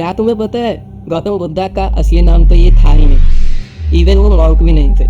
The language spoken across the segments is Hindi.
क्या तुम्हें पता है, गौतम बुद्धा का असली नाम तो ये था ही नहीं। इवन वो मॉन्क भी नहीं थे।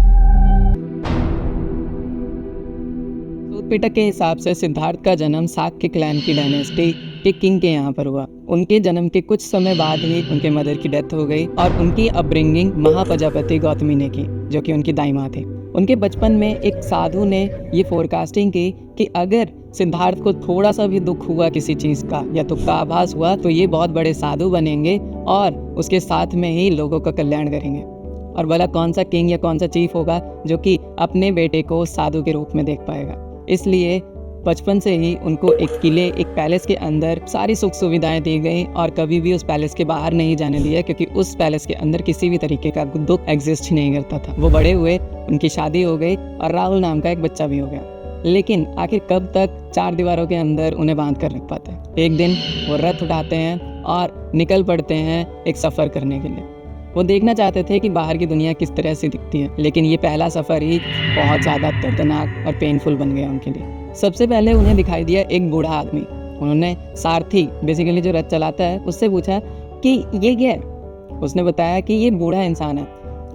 पिटक के हिसाब से सिद्धार्थ का जन्म शाक्य क्लैन की डायनेस्टी के किंग के यहाँ पर हुआ। उनके जन्म के कुछ समय बाद ही उनके मदर की डेथ हो गई और उनकी अपब्रिंगिंग महाप्रजापति गौतमी ने की, जो कि उनकी दाई माँ थी। उनके बचपन में एक साधु ने ये फोरकास्टिंग की कि अगर सिद्धार्थ को थोड़ा सा भी दुख हुआ किसी चीज़ का या तुक का आभास हुआ तो ये बहुत बड़े साधु बनेंगे और उसके साथ में ही लोगों का कल्याण करेंगे। और भला कौन सा किंग या कौन सा चीफ होगा जो कि अपने बेटे को साधु के रूप में देख पाएगा। इसलिए बचपन से ही उनको एक किले, एक पैलेस के अंदर सारी सुख सुविधाएं दी गई और कभी भी उस पैलेस के बाहर नहीं जाने दिया, क्योंकि उस पैलेस के अंदर किसी भी तरीके का दुख एग्जिस्ट ही नहीं करता था। वो बड़े हुए, उनकी शादी हो गई और राहुल नाम का एक बच्चा भी हो गया। लेकिन आखिर कब तक चार दीवारों के अंदर उन्हें बांध कर रख पाते हैं। एक दिन वो रथ उठाते हैं और निकल पड़ते हैं एक सफ़र करने के लिए। वो देखना चाहते थे कि बाहर की दुनिया किस तरह से दिखती है, लेकिन ये पहला सफ़र ही बहुत ज़्यादा दर्दनाक और पेनफुल बन गया उनके लिए। सबसे पहले उन्हें दिखाई दिया एक बूढ़ा आदमी। उन्होंने सारथी, बेसिकली जो रथ चलाता है, उससे पूछा कि ये क्या है। उसने बताया कि ये बूढ़ा इंसान है।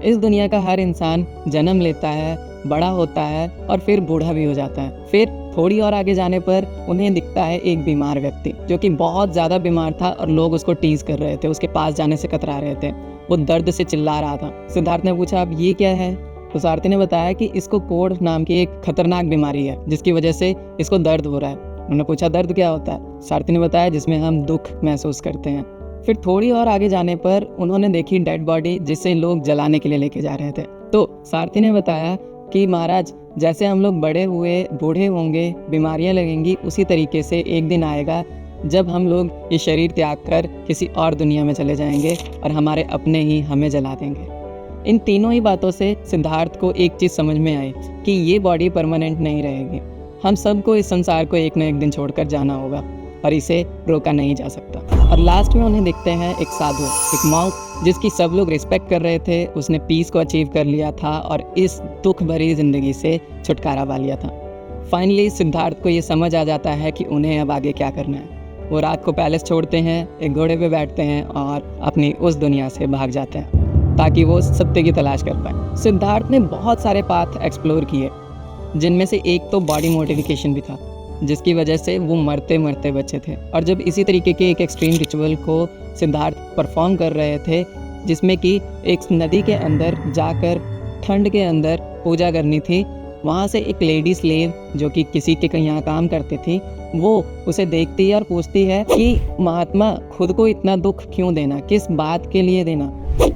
इस दुनिया का हर इंसान जन्म लेता है, बड़ा होता है और फिर बूढ़ा भी हो जाता है। फिर थोड़ी और आगे जाने पर उन्हें दिखता है एक बीमार व्यक्ति, जो कि बहुत ज़्यादा बीमार था और लोग उसको टीज कर रहे थे, उसके पास जाने से कतरा रहे थे। वो दर्द से चिल्ला रहा था। सिद्धार्थ ने पूछा, अब ये क्या है? तो सारथी ने बताया कि इसको कोढ़ नाम की एक खतरनाक बीमारी है, जिसकी वजह से इसको दर्द हो रहा है। उन्होंने पूछा, दर्द क्या होता है? सारथी ने बताया, जिसमें हम दुख महसूस करते हैं। फिर थोड़ी और आगे जाने पर उन्होंने देखी डेड बॉडी, जिसे लोग जलाने के लिए लेके जा रहे थे। तो सारथी ने बताया कि महाराज, जैसे हम लोग बड़े हुए बूढ़े होंगे, बीमारियां लगेंगी, उसी तरीके से एक दिन आएगा जब हम लोग ये शरीर त्याग कर किसी और दुनिया में चले जाएंगे और हमारे अपने ही हमें जला देंगे। इन तीनों ही बातों से सिद्धार्थ को एक चीज़ समझ में आई कि ये बॉडी परमानेंट नहीं रहेगी। हम सबको इस संसार को एक न एक दिन छोड़कर जाना होगा और इसे रोका नहीं जा सकता। और लास्ट में उन्हें देखते हैं एक साधु, एक मॉन्क, जिसकी सब लोग रिस्पेक्ट कर रहे थे। उसने पीस को अचीव कर लिया था और इस दुख भरी जिंदगी से छुटकारा पा लिया था। फाइनली सिद्धार्थ को ये समझ आ जाता है कि उन्हें अब आगे क्या करना है। वो रात को पैलेस छोड़ते हैं, एक घोड़े पे बैठते हैं और अपनी उस दुनिया से भाग जाते हैं ताकि वो सत्य की तलाश कर पाए। सिद्धार्थ ने बहुत सारे पाथ एक्सप्लोर किए, जिनमें से एक तो बॉडी मोडिफिकेशन भी था, जिसकी वजह से वो मरते मरते बचे थे। और जब इसी तरीके के एक एक्सट्रीम रिचुअल को सिद्धार्थ परफॉर्म कर रहे थे, जिसमें कि एक नदी के अंदर जाकर ठंड के अंदर पूजा करनी थी, वहाँ से एक लेडी स्लेव जो कि किसी के यहाँ काम करती थी, वो उसे देखती है और पूछती है कि महात्मा, खुद को इतना दुख क्यों देना, किस बात के लिए देना?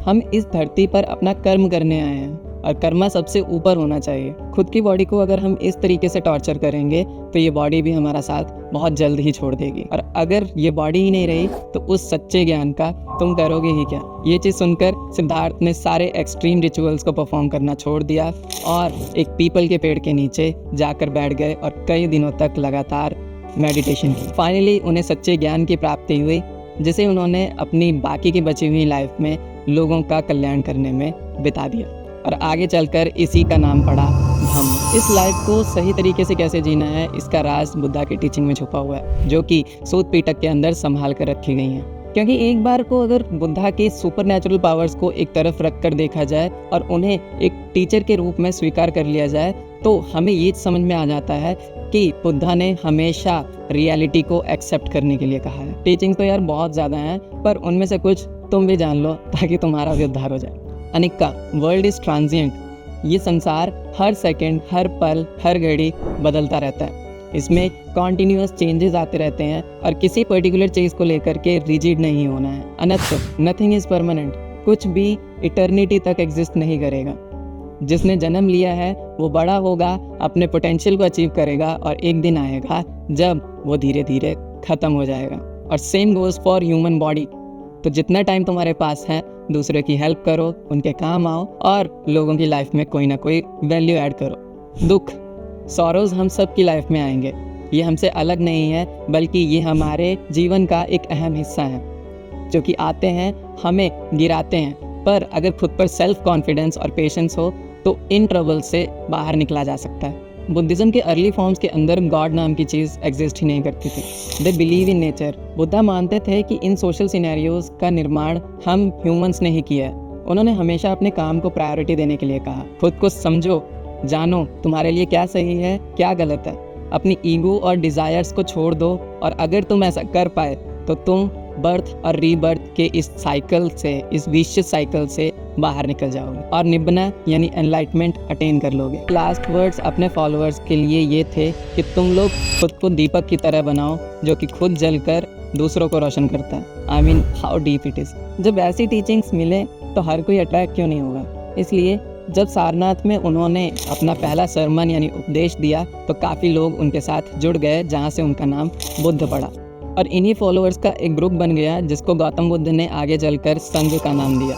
हम इस धरती पर अपना कर्म करने आए हैं और कर्म सबसे ऊपर होना चाहिए। खुद की बॉडी को अगर हम इस तरीके से टॉर्चर करेंगे तो ये बॉडी भी हमारा साथ बहुत जल्द ही छोड़ देगी, और अगर ये बॉडी ही नहीं रही तो उस सच्चे ज्ञान का तुम करोगे ही क्या? ये चीज़ सुनकर सिद्धार्थ ने सारे एक्सट्रीम रिचुअल्स को परफॉर्म करना छोड़ दिया और एक पीपल के पेड़ के नीचे जाकर बैठ गए और कई दिनों तक लगातार मेडिटेशन की। फाइनली उन्हें सच्चे ज्ञान की प्राप्ति हुई, जिसे उन्होंने अपनी बाकी की बची हुई लाइफ में लोगों का कल्याण करने में बिता दिया और आगे चलकर इसी का नाम पड़ा धम्म। इस लाइफ को सही तरीके से कैसे जीना है, इसका राज बुद्धा की टीचिंग में छुपा हुआ है, जो कि सूत पीटक के अंदर संभाल कर रखी गई हैं। क्योंकि एक बार को अगर बुद्धा के सुपरनैचुरल पावर्स को एक तरफ रख कर देखा जाए और उन्हें एक टीचर के रूप में स्वीकार कर लिया जाए, तो हमें ये समझ में आ जाता है कि बुद्धा ने हमेशा रियलिटी को एक्सेप्ट करने के लिए कहा है। टीचिंग तो यार बहुत ज़्यादा हैं, पर उनमें से कुछ तुम भी जान लो ताकि तुम्हारा भी उद्धार हो जाए। Anika, world is transient. ये संसार हर सेकंड, हर पल, हर घड़ी बदलता रहता है। इसमें कॉन्टिन्यूअस चेंजेस आते रहते हैं और किसी पर्टिकुलर चीज़ को लेकर के रिजिड नहीं होना है। अनत्व, नथिंग इज परमानेंट। कुछ भी इटर्निटी तक एग्जिस्ट नहीं करेगा। जिसने जन्म लिया है वो बड़ा होगा, अपने पोटेंशियल को अचीव करेगा और एक दिन आएगा जब वो धीरे धीरे ख़त्म हो जाएगा। और same goes for human body. तो जितना टाइम तुम्हारे पास है, दूसरे की हेल्प करो, उनके काम आओ और लोगों की लाइफ में कोई ना कोई वैल्यू ऐड करो। दुख, सॉरोज हम सब की लाइफ में आएंगे। ये हमसे अलग नहीं है, बल्कि ये हमारे जीवन का एक अहम हिस्सा है, जो कि आते हैं, हमें गिराते हैं। पर अगर खुद पर सेल्फ कॉन्फिडेंस और पेशेंस हो तो इन ट्रबल से बाहर निकला जा सकता है। बुद्धिज्म के अर्ली फॉर्म्स के अंदर गॉड नाम की चीज़ एग्जिस्ट ही नहीं करती थी। They believe in nature. Buddha मानते थे कि इन सोशल सिनेरियोज का निर्माण हम ह्यूमंस ने ही किया है। उन्होंने हमेशा अपने काम को प्रायोरिटी देने के लिए कहा, खुद को समझो, जानो तुम्हारे लिए क्या सही है क्या गलत है, अपनी ईगो और डिज़ायर्स को छोड़ दो, और अगर तुम ऐसा कर पाए तो तुम बर्थ और रीबर्थ के इस साइकिल से, इस विशियस साइकिल से बाहर निकल जाओगे और निब्बना यानी एनलाइटमेंट अटेन कर लोगे। लास्ट वर्ड्स अपने फॉलोअर्स के लिए ये थे कि तुम लोग खुद को दीपक की तरह बनाओ जो कि खुद जलकर दूसरों को रोशन करता है। I mean how deep it is. जब ऐसी टीचिंग्स मिले तो हर कोई अट्रैक्ट क्यों नहीं होगा। इसलिए जब सारनाथ में उन्होंने अपना पहला सरमन यानी उपदेश दिया तो काफ़ी लोग उनके साथ जुड़ गए, जहाँ से उनका नाम बुद्ध पड़ा, और इन्हीं फॉलोअर्स का एक ग्रुप बन गया जिसको गौतम बुद्ध ने आगे चलकर संघ का नाम दिया।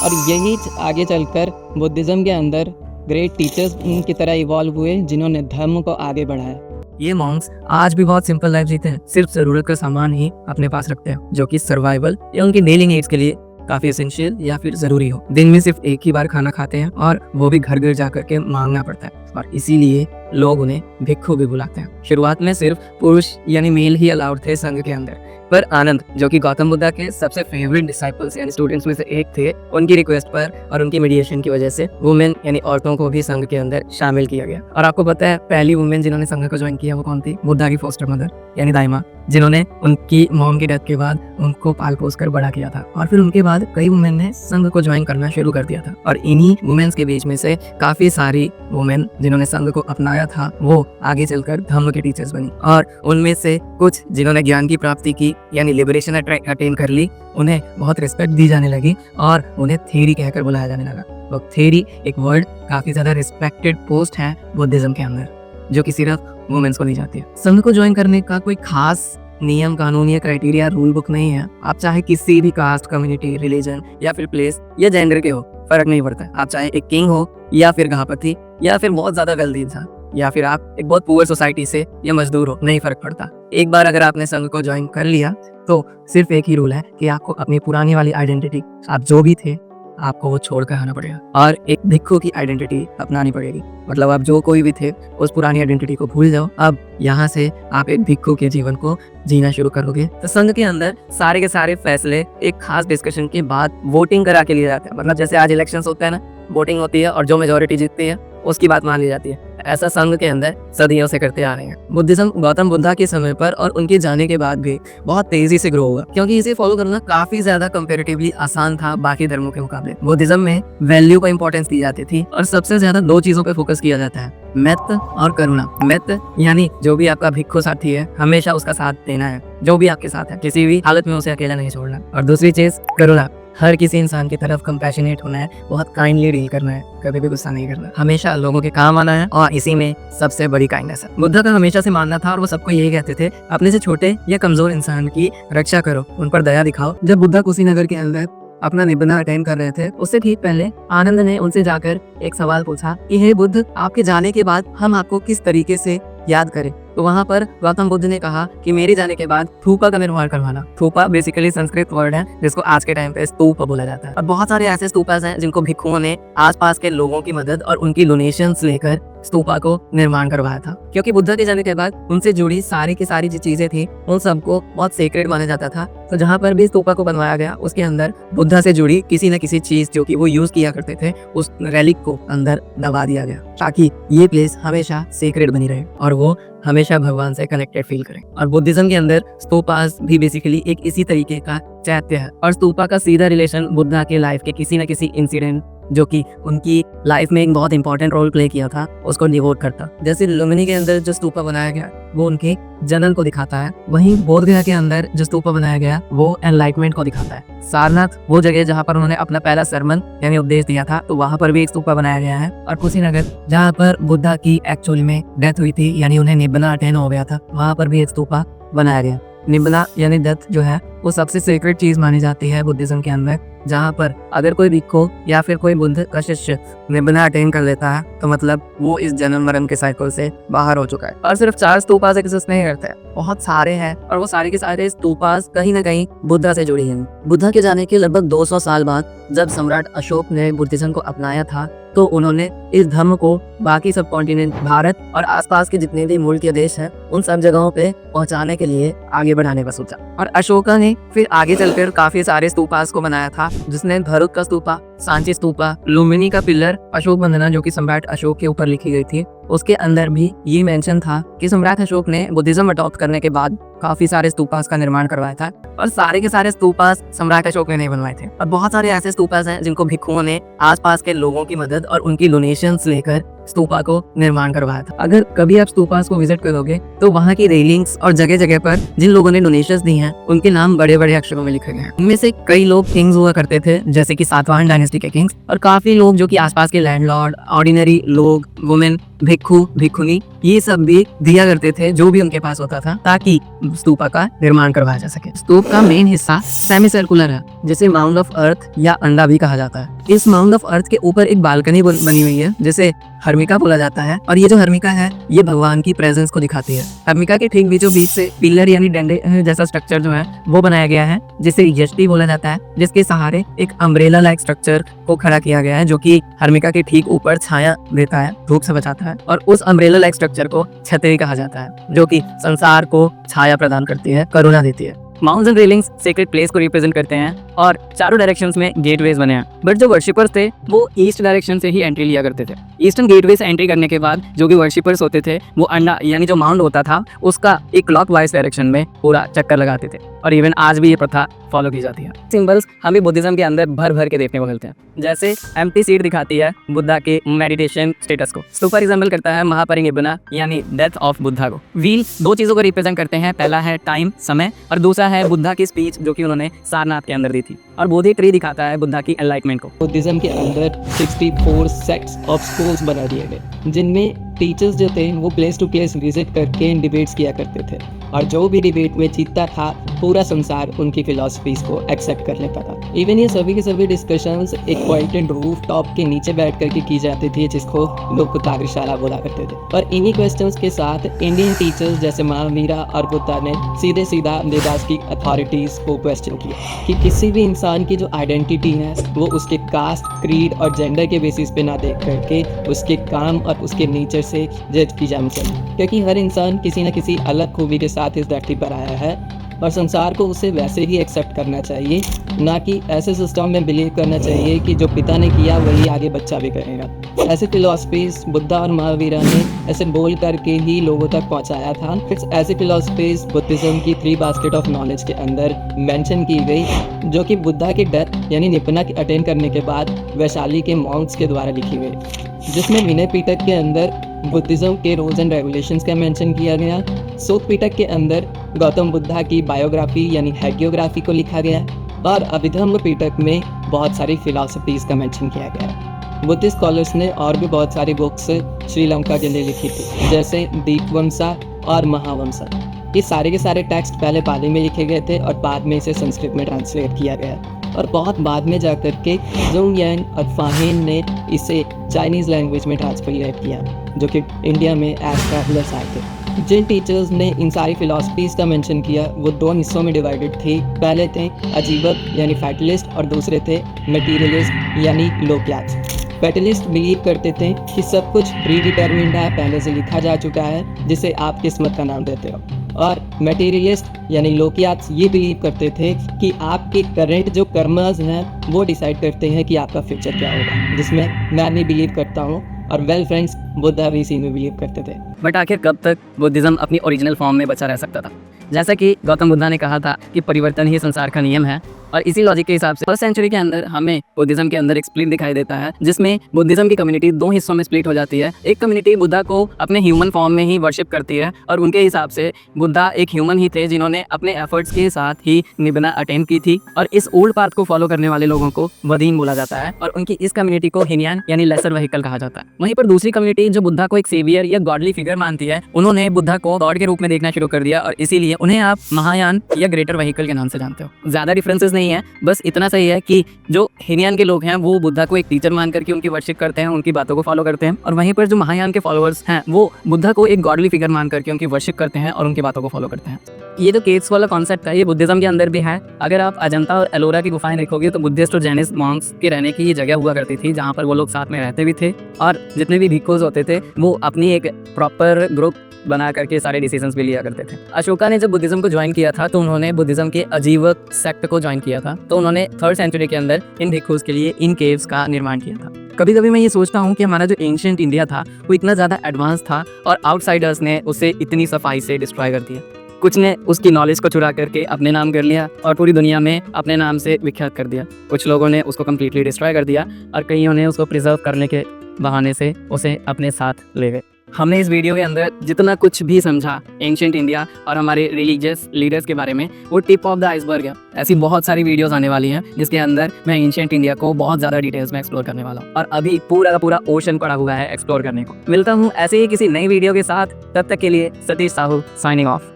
और यही आगे चलकर बुद्धिज़्म के अंदर ग्रेट टीचर्स की तरह इवॉल्व हुए जिन्होंने धर्म को आगे बढ़ाया। ये मॉन्क्स आज भी बहुत सिंपल लाइफ जीते हैं, सिर्फ ज़रूरत का सामान ही अपने पास रखते हैं जो कि सर्वाइवल या उनकी डेली नीड्स के लिए काफी एसेंशियल या फिर जरूरी हो। दिन में सिर्फ एक ही बार खाना खाते हैं और वो भी घर घर जाकर के मांगना पड़ता है, और इसीलिए लोग उन्हें भिक्खु भी बुलाते हैं। शुरुआत में सिर्फ पुरुष यानी मेल ही अलाउड थे संघ के अंदर, पर आनंद जो कि गौतम बुद्ध के सबसे फेवरेट डिसाइपल्स यानी स्टूडेंट्स में से एक थे, उनकी रिक्वेस्ट पर और उनकी मीडिएशन की वजह से वुमेन यानी औरतों को भी संघ के अंदर शामिल किया गया। और आपको पता है पहली वुमेन जिन्होंने संघ को ज्वाइन किया वो कौन थी? बुद्धा की फोस्टर मदर यानी दाई माँ, जिन्होंने उनकी मॉम की डेथ के बाद उनको पाल पोस कर बड़ा किया था। और फिर उनके बाद कई वुमेन ने संघ को ज्वाइन करना शुरू कर दिया था, और इन्हीं वुमेन्स के बीच में से काफी सारी वुमेन जिन्होंने संघ को अपनाया था वो आगे चलकर धर्म के टीचर्स बनी, और उनमें से कुछ जिन्होंने ज्ञान की प्राप्ति की यानी लिबरेशन अटेन कर ली, उन्हें बहुत रिस्पेक्ट दी जाने लगी और उन्हें थेरी कहकर बुलाया जाने लगा। तो थेरी एक वर्ड काफी ज्यादा रिस्पेक्टेड पोस्ट है बुद्धिज्म के अंदर, जो कि सिर्फ वुमेन्स को दी जाती है। संघ को ज्वाइन करने का कोई खास नियम कानून या क्राइटेरिया रूल बुक नहीं है। आप चाहे किसी भी कास्ट, कम्युनिटी, रिलीजन या फिर प्लेस या जेंडर के हो, फर्क नहीं पड़ता। आप चाहे एक किंग हो या फिर घापति या फिर बहुत ज्यादा वेल्दी इंसान, या फिर आप एक बहुत पुअर सोसाइटी से या मजदूर हो, नहीं फर्क पड़ता। एक बार अगर आपने संघ को ज्वाइन कर लिया तो सिर्फ एक ही रूल है कि आपको अपनी पुरानी वाली आइडेंटिटी, आप जो भी थे, आपको वो छोड़ कर आना पड़ेगा और एक भिक्खु की आइडेंटिटी अपनानी पड़ेगी। मतलब आप जो कोई भी थे उस पुरानी आइडेंटिटी को भूल जाओ, अब यहाँ से आप एक भिक्खु के जीवन को जीना शुरू करोगे। तो संघ के अंदर सारे के सारे फैसले एक खास डिस्कशन के बाद वोटिंग करा के लिए जाते हैं। मतलब जैसे आज इलेक्शंस होता है ना, वोटिंग होती है और जो मेजोरिटी जीतती है उसकी बात मान ली जाती है। ऐसा संघ के अंदर सदियों से करते आ रहे हैं। बुद्धिज्म गौतम बुद्धा के समय पर और उनके जाने के बाद भी बहुत तेजी से ग्रो हुआ, क्योंकि इसे फॉलो करना काफी ज्यादा कंपैरेटिवली आसान था बाकी धर्मों के मुकाबले। बुद्धिज्म में वैल्यू को इंपॉर्टेंस दी जाती थी और सबसे ज्यादा दो चीजों पे फोकस किया जाता है, मैत्र और करुणा। मैत्र यानी जो भी आपका भिक्खु साथी है हमेशा उसका साथ देना है, जो भी आपके साथ है किसी भी हालत में उसे अकेला नहीं छोड़ना। और दूसरी चीज करुणा, हर किसी इंसान की तरफ कंपैशनेट होना है, बहुत काइंडली डील करना है, कभी भी गुस्सा नहीं करना, हमेशा लोगों के काम आना है, और इसी में सबसे बड़ी काइंडनेस है। बुद्धा का हमेशा से मानना था और वो सबको यही कहते थे, अपने से छोटे या कमजोर इंसान की रक्षा करो, उन पर दया दिखाओ। जब बुद्धा कुशीनगर के अंदर अपना निब्बना अटेंड कर रहे थे उससे ठीक पहले आनंद ने उनसे जाकर एक सवाल पूछा कि हे बुद्ध, आपके जाने के बाद हम आपको किस तरीके से याद करें? तो वहाँ पर गौतम बुद्ध ने कहा कि मेरे जाने के बाद थूपा का निर्माण करवाना। थूपा बेसिकली संस्कृत वर्ड है जिसको आज के टाइम पे स्तूप बोला जाता है। और बहुत सारे ऐसे स्तूपास हैं जिनको भिक्षुओं ने आसपास के लोगों की मदद और उनकी डोनेशंस लेकर स्तूपा को निर्माण करवाया था, क्योंकि बुद्धा के जाने के बाद उनसे जुड़ी सारी की सारी जो चीजें थी उन सबको बहुत सेक्रेट माना जाता था। तो जहाँ पर भी स्तूपा को बनवाया गया उसके अंदर बुद्धा से जुड़ी किसी न किसी चीज जो कि वो यूज किया करते थे उस रेलिक को अंदर दबा दिया गया, ताकि ये प्लेस हमेशा सेक्रेट बनी रहे और वो हमेशा भगवान से कनेक्टेड फील करें। और बुद्धिज्म के अंदर स्तूपास भी बेसिकली एक इसी तरीके का चैत्य है, और स्तूपा का सीधा रिलेशन बुद्धा के लाइफ के किसी न किसी इंसिडेंट जो कि उनकी लाइफ में एक बहुत इंपॉर्टेंट रोल प्ले किया था उसको डिवोट करता। जैसे लुम्बिनी के अंदर जो स्तूपा बनाया गया वो उनके जन्म को दिखाता है, वहीं बोध गया के अंदर जो स्तूपा बनाया गया वो एनलाइटमेंट को दिखाता है। सारनाथ वो जगह जहाँ पर उन्होंने अपना पहला सरमन यानी उपदेश दिया था तो वहाँ पर भी एक स्तूपा बनाया गया है। और कुशीनगर जहाँ पर बुद्धा की एक्चुअली में डेथ हुई थी यानी उन्हें निब्बना अटेन हो गया था, वहाँ पर भी एक स्तूपा बनाया गया। निब्बना यानी डेथ जो है वो सबसे सीक्रेट चीज मानी जाती है बुद्धिज्म के अंदर, जहाँ पर अगर कोई भिक्खु या फिर कोई बुद्ध का शिष्य निब्बना अटेन कर लेता है तो मतलब वो इस जन्म मरण के साइकिल से बाहर हो चुका है। और सिर्फ 4 स्तूपास एग्जिस्ट नहीं करते हैं, बहुत सारे हैं, और वो सारे के सारे स्तूपास कहीं ना कहीं बुद्धा से जुड़ी हैं। बुद्धा के जाने के लगभग 200 साल बाद जब सम्राट अशोक ने बुद्धिज्म को अपनाया था तो उन्होंने इस धर्म को बाकी सब कॉन्टिनेंट, भारत और आसपास के जितने भी मुल्क या देश हैं, उन सब जगहों पे पहुंचाने के लिए आगे बढ़ाने का सोचा। और अशोका ने फिर आगे चलकर काफी सारे स्तूपास को बनाया था, जिसने भरूच का स्तूपा, सांची स्तूपा, लुम्बिनी का पिलर, अशोक वंदना जो कि सम्राट अशोक के ऊपर लिखी गई थी, उसके अंदर भी ये मेंशन था कि सम्राट अशोक ने बुद्धिज्म अडॉप्ट करने के बाद काफी सारे स्तूपास का निर्माण करवाया था। और सारे के सारे स्तूपास सम्राट अशोक ने नहीं बनवाए थे, और बहुत सारे ऐसे स्तूपास हैं जिनको भिक्षुओं ने आसपास के लोगों की मदद और उनकी डोनेशंस लेकर स्तूपा को निर्माण करवाया था। अगर कभी आप स्तूपास को विजिट करोगे तो वहाँ की रेलिंग्स और जगह जगह पर जिन लोगों ने डोनेशंस दी हैं उनके नाम बड़े बड़े अक्षरों में लिखे गए हैं। उनमें से कई लोग किंग्स हुआ करते थे, जैसे कि सातवाहन डायनेस्टी के किंग्स, और काफी लोग जो कि आसपास के लैंडलॉर्ड, ऑर्डिनरी लोग, वुमेन, भिक्षु, भिक्षुनी, ये सब भी दिया करते थे जो भी उनके पास होता था, ताकि स्तूपा का निर्माण करवाया जा सके। स्तूप का मेन हिस्सा सेमी सर्कुलर है, जिसे माउंड ऑफ अर्थ या अंडा भी कहा जाता है। इस माउंड ऑफ अर्थ के ऊपर एक बालकनी बनी हुई है, जिसे हर्मिका बोला जाता है, और ये जो हर्मिका है ये भगवान की प्रेजेंस को दिखाती है। हर्मिका के ठीक बीचों बीच से पिलर यानी डंडे जैसा स्ट्रक्चर जो है वो बनाया गया है, जिसे यष्टि बोला जाता है, जिसके सहारे एक अम्ब्रेला लाइक स्ट्रक्चर को खड़ा किया गया है, जो कि हर्मिका के ठीक ऊपर छाया देता है, धूप से बचाता है। और उस अम्ब्रेला लाइक स्ट्रक्चर को छतरी कहा जाता है, जो कि संसार को छाया प्रदान करती है, करुणा देती है। Mounts and railings sacred place को रिप्रेजेंट करते हैं, और चारों डायरेक्शंस में गेटवेज बने हैं। बट जो वर्शिपर्स थे वो ईस्ट डायरेक्शन से ही एंट्री लिया करते थे। ईस्टर्न गेटवे से एंट्री करने के बाद जो भी वर्शिपर्स होते थे वो अंडा यानी जो माउंड होता था उसका एक क्लॉकवाइज डायरेक्शन में पूरा चक्कर लगाते थे, और इवन आज भी ये प्रथा फॉलो की जाती है। सिंबल्स हमें बुद्धिज्म के अंदर भर भर के देखने को मिलते हैं, जैसे एम्प्टी सीट दिखाती है बुद्धा के मेडिटेशन स्टेटस को। स्तूपा रिजेंबल करता है महापरिनिब्बना यानी डेथ ऑफ बुद्धा को। व्हील दो चीजों को रिप्रेजेंट करते हैं, पहला है टाइम, समय, और दूसरा है बुद्धा की स्पीच जो कि उन्होंने सारनाथ के अंदर दी थी। और बोधि ट्री दिखाता है बुद्धा की एनलाइटमेंट को। बुद्धिज्म के अंदर 64 सेक्ट्स ऑफ स्कूल्स बना दिए गए, जिनमें टीचर्स जो थे वो प्लेस टू प्लेस विजिट करके डिबेट्स किया करते थे, और जो भी डिबेट में जीतता था पूरा संसार उनकी फिलॉसफीज को एक्सेप्ट कर लेता था। इवन ये सभी के सभी डिस्कशंस एक क्वाइटेड रूफ टॉप के नीचे बैठ करके की जाती थी, जिसको लोग कुताग्रशाला बोला करते थे। और इन्हीं क्वेश्चंस के साथ इंडियन टीचर्स जैसे महावीरा और बुद्धा ने सीधे सीधा वेदास की अथॉरिटीज को क्वेश्चन किया कि किसी भी इंसान की जो आइडेंटिटी है वो उसके कास्ट, क्रीड और जेंडर के बेसिस पे ना देख करके उसके काम और उसके नेचर से जज की जानी चाहिए, क्योंकि हर इंसान किसी न किसी अलग खूबी के साथ इस धरती पर आया है, और संसार को उसे वैसे ही एक्सेप्ट करना चाहिए, ना कि ऐसे सिस्टम में बिलीव करना चाहिए कि जो पिता ने किया वही आगे बच्चा भी करेगा। ऐसे फिलॉसफीज बुद्धा और महावीरा ने ऐसे बोल करके ही लोगों तक पहुंचाया था। फिर ऐसी फिलॉसफीज बुद्धिज्म की 3 बास्केट ऑफ नॉलेज के अंदर मेंशन की गई, जो कि बुद्धा की डेथ यानी निपुणा की अटेंड करने के बाद वैशाली के मॉन्क्स के द्वारा लिखी गई, जिसमें विनय पिटक के अंदर बुद्धिज्म के रूल्स एंड रेगुलेशंस का मेंशन किया गया। सूत पिटक के अंदर गौतम बुद्धा की बायोग्राफी यानी हैगियोग्राफी को लिखा गया, और अभिधम्म पिटक में बहुत सारी फिलॉसफीज का मेंशन किया गया। बुद्धिस्ट स्कॉलर्स ने और भी बहुत सारी बुक्स श्रीलंका के लिए लिखी थी, जैसे दीपवंसा और महावंसा। ये सारे के सारे टेक्स्ट पहले पाली में लिखे गए थे और बाद में इसे संस्कृत में ट्रांसलेट किया गया, और बहुत बाद में जाकर के ज़ोंग यान और फाहिन ने इसे चाइनीज़ लैंग्वेज में ट्रांसलेट किया, जो कि इंडिया में एज ट्रैवलर्स आए थे। जिन टीचर्स ने इन सारी फिलॉसफीज़ का मेंशन किया वो 2 हिस्सों में डिवाइडेड थे। पहले थे अजीबक यानी फैटलिस्ट, और दूसरे थे मटीरियलिस्ट यानी लोकयाज। फैटलिस्ट बिलीव करते थे कि सब कुछ प्री डिटर्मिन्ड है, पहले से लिखा जा चुका है, जिसे आप किस्मत का नाम देते हो। और मटेरियलिस्ट यानी लोकियात ये बिलीव करते थे कि आपके करंट जो कर्मस हैं वो डिसाइड करते हैं कि आपका फ्यूचर क्या होगा, जिसमें मैं भी बिलीव करता हूँ, और वेल फ्रेंड्स बुद्धा भी इसी में बिलीव करते थे। बट आखिर कब तक बुद्धिज्म अपनी ओरिजिनल फॉर्म में बचा रह सकता था? जैसा कि गौतम बुद्धा ने कहा था कि परिवर्तन ही संसार का नियम है, और इसी लॉजिक के हिसाब से फर्स्ट सेंचुरी के अंदर हमें बुद्धिज्म के अंदर एक स्प्लिट दिखाई देता है, जिसमें बुद्धिज्म की कम्युनिटी 2 हिस्सों में स्प्लिट हो जाती है। एक कम्युनिटी बुद्धा को अपने ह्यूमन फॉर्म में ही वर्शिप करती है, और उनके हिसाब से बुद्धा एक ह्यूमन ही थे जिन्होंने अपने एफर्ट्स के साथ ही निब्बना अटेंड की थी, और इस ओल्ड पाथ को फॉलो करने वाले लोगों को वदीन बोला जाता है, और उनकी इस कम्युनिटी को हिनयान यानी लेसर व्हीकल कहा जाता है। वहीं पर दूसरी कम्युनिटी जो बुद्धा को एक सेवियर या गॉडली फिगर मानती है, उन्होंने बुद्धा को गॉड के रूप में देखना शुरू कर दिया, और इसीलिए उन्हें आप महायान या ग्रेटर व्हीकल के नाम से जानते हो। ज्यादा डिफरेंसेस नहीं नहीं है, बस इतना सही है कि जो हीनयान के लोग हैं वो बुद्धा को एक टीचर मान करके उनकी वर्शिप करते हैं, उनकी बातों को फॉलो करते हैं, और वहीं पर जो महायान के फॉलोअर्स हैं वो बुद्धा को एक गॉडली फिगर मान करके उनकी वर्शिप करते हैं और उनकी बातों को फॉलो करते हैं। ये जो केव्स वाला कॉन्सेप्ट है ये बुद्धिज्म के अंदर भी है। अगर आप अजंता और एलोरा की गुफाएं देखोगे तो बुद्धिस्ट और जैनिस्ट मॉन्क्स के रहने की ये जगह हुआ करती थी, जहाँ पर वो लोग साथ में रहते भी थे, और जितने भी भिक्खुस होते थे वो अपनी एक प्रॉपर ग्रुप बना करके सारे डिसीजंस भी लिया करते थे। अशोका ने जब बुद्धिज्म को ज्वाइन किया था तो उन्होंने बुद्धिज्म के अजीवक सेक्ट को ज्वाइन किया था, तो उन्होंने 3rd सेंचुरी के अंदर इन भिक्खुस के लिए इन केव्स का निर्माण किया था। कभी कभी मैं ये सोचता हूँ कि हमारा जो एंशिएंट इंडिया था वो इतना ज़्यादा एडवांस था और आउटसाइडर्स ने उसे इतनी सफाई से डिस्ट्रॉय कर दिया। कुछ ने उसकी नॉलेज को चुरा करके अपने नाम कर लिया और पूरी दुनिया में अपने नाम से विख्यात कर दिया। कुछ लोगों ने उसको कम्प्लीटली डिस्ट्रॉय कर दिया और कईयों ने उसको प्रिजर्व करने के बहाने से उसे अपने साथ ले गए। हमने इस वीडियो के अंदर जितना कुछ भी समझा एंशिएंट इंडिया और हमारे रिलीजियस लीडर्स के बारे में वो टिप ऑफ द आइसबर्ग है। ऐसी बहुत सारी वीडियोस आने वाली हैं जिसके अंदर मैं एंशिएंट इंडिया को बहुत ज़्यादा डिटेल्स में एक्सप्लोर करने वाला हूँ, और अभी पूरा का पूरा ओशन पड़ा हुआ है एक्सप्लोर करने को। मिलता हूँ ऐसे ही किसी नई वीडियो के साथ, तब तक के लिए सतीश साहू साइनिंग ऑफ।